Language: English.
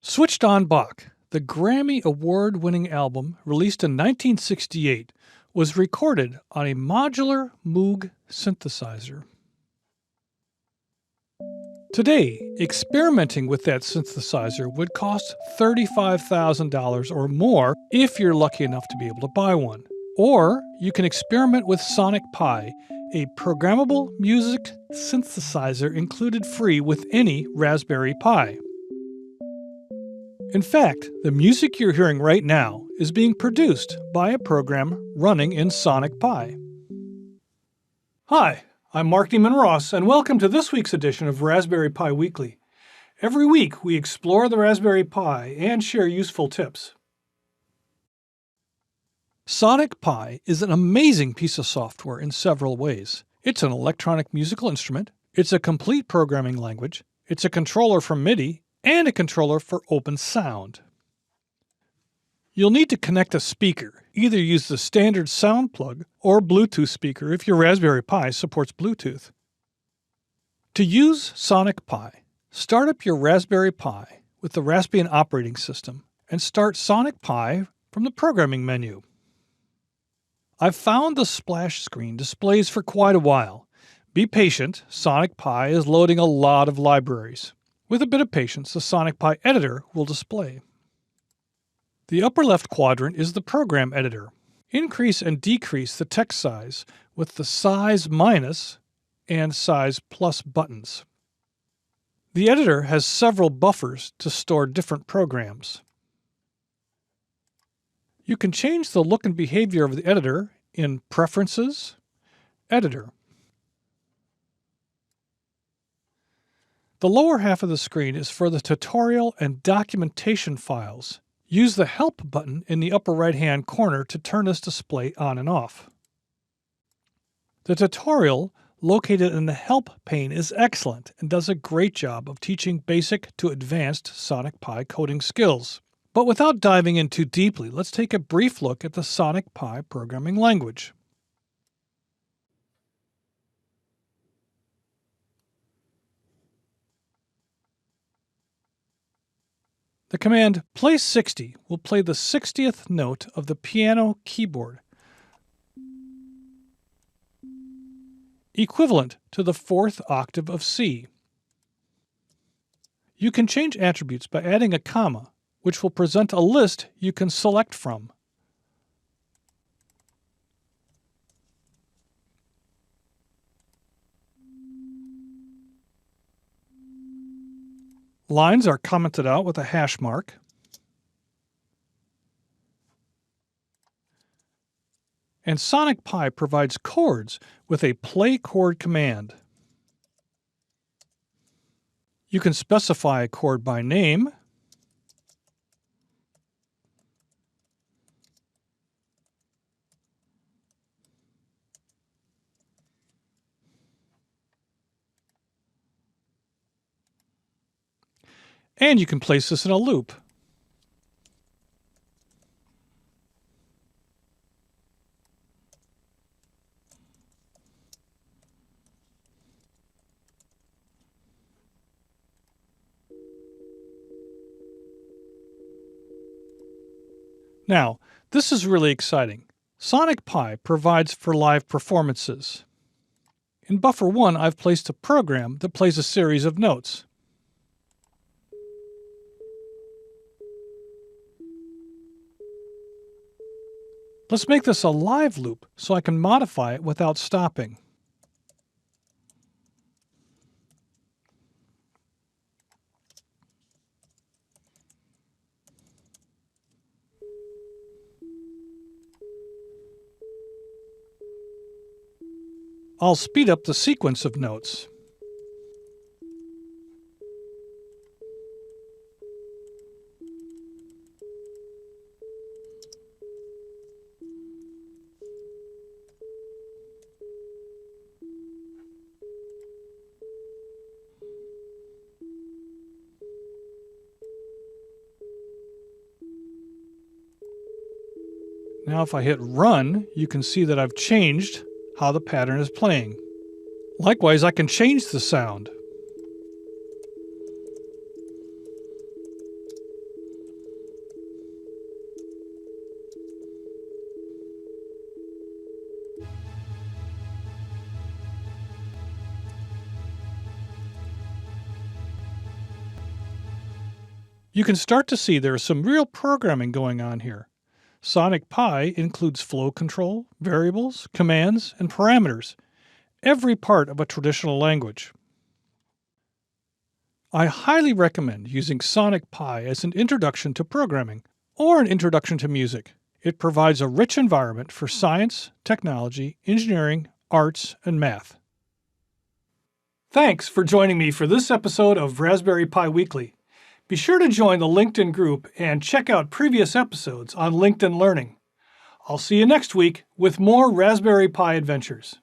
Switched on Bach, the Grammy Award-winning album released in 1968, was recorded on a modular Moog synthesizer. Today, experimenting with that synthesizer would cost $35,000 or more if you're lucky enough to be able to buy one. Or you can experiment with Sonic Pi, a programmable music synthesizer included free with any Raspberry Pi. In fact, the music you're hearing right now is being produced by a program running in Sonic Pi. Hi, I'm Mark Nieman Ross, and welcome to this week's edition of Raspberry Pi Weekly. Every week, we explore the Raspberry Pi and share useful tips. Sonic Pi is an amazing piece of software in several ways. It's an electronic musical instrument, it's a complete programming language, it's a controller for MIDI, and a controller for open sound. You'll need to connect a speaker. Either use the standard sound plug or Bluetooth speaker if your Raspberry Pi supports Bluetooth. To use Sonic Pi, start up your Raspberry Pi with the Raspbian operating system and start Sonic Pi from the programming menu. I've found the splash screen displays for quite a while. Be patient, Sonic Pi is loading a lot of libraries. With a bit of patience, the Sonic Pi editor will display. The upper left quadrant is the program editor. Increase and decrease the text size with the size minus and size plus buttons. The editor has several buffers to store different programs. You can change the look and behavior of the editor in Preferences, Editor. The lower half of the screen is for the tutorial and documentation files. Use the Help button in the upper right-hand corner to turn this display on and off. The tutorial located in the Help pane is excellent and does a great job of teaching basic to advanced Sonic Pi coding skills. But without diving in too deeply, let's take a brief look at the Sonic Pi programming language. The command play 60 will play the 60th note of the piano keyboard, equivalent to the 4th octave of C. You can change attributes by adding a comma, which will present a list you can select from. Lines are commented out with a hash mark. And Sonic Pi provides chords with a play chord command. You can specify a chord by name, and you can place this in a loop. Now, this is really exciting. Sonic Pi provides for live performances. In Buffer 1, I've placed a program that plays a series of notes. Let's make this a live loop so I can modify it without stopping. I'll speed up the sequence of notes. Now if I hit Run, you can see that I've changed how the pattern is playing. Likewise, I can change the sound. You can start to see there is some real programming going on here. Sonic Pi includes flow control, variables, commands, and parameters, every part of a traditional language. I highly recommend using Sonic Pi as an introduction to programming or an introduction to music. It provides a rich environment for science, technology, engineering, arts, and math. Thanks for joining me for this episode of Raspberry Pi Weekly. Be sure to join the LinkedIn group and check out previous episodes on LinkedIn Learning. I'll see you next week with more Raspberry Pi adventures.